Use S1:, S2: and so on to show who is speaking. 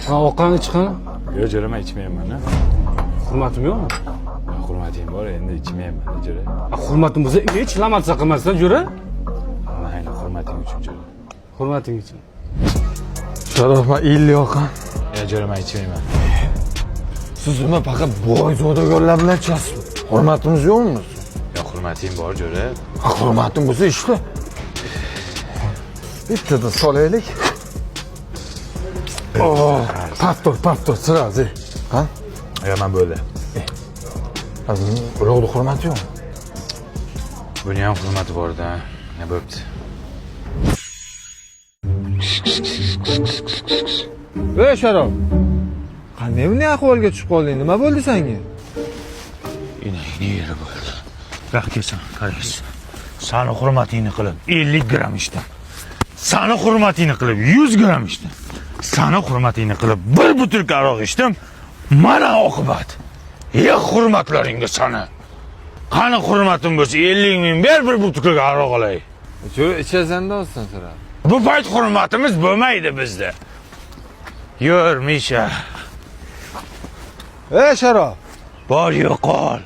S1: Ha, oqqani chiqqani?
S2: Yo'q, jo'ra, ichmayman.
S1: Hurmatim yo'qmi?
S2: Hurmating bor, endi ichmayman, jo'ra.
S1: Hurmatim bo'lsa, hech lamatsa qilmasdan jo'ra.
S2: Mayli, hurmating uchun jo'ra.
S1: Hurmating uchun.
S3: Sharof, men 50 yoqam.
S2: Yo'q, jo'ra, men ichmayman.
S3: Siz nima faqat boy zodagonlar bilan ichasizmi? Hurmatimiz yo'qmi?
S2: Yo'q, hurmating bor, jo'ra.
S3: Hurmatim bo'lsa ishla. Bittadan solaylik. Oh, paftor, sirazi. Ha?
S2: Yo'q, men bo'ldi.
S3: Uloqda hurmati yo'qmi?
S2: Buni ham hurmati bor-da. Ne bo'pti?
S3: Ey Sharof. Qanday bunday ahvolga tushib qolding? Nima bo'ldi senga?
S2: Inagini yeri bo'ldi. Rahkesan, qaraysiz. Sani hurmatingni qilib 50 gram ichdim. Sani hurmatingni qilib 100 gram ichdim. Sani hurmatingni qilib 1 butilka aroq ichdim. Mana oqibat. Hurmatlaringga sana. Qani hurmatim bo'lsa 50 ming ber, 1 butilka aroq olay.
S3: Shu ichasanda olsan sira.
S2: Bu payt hurmatimiz bo'lmaydi bizda. Yur, Misha.
S3: Ey Sharof.
S2: Bor yo'qol.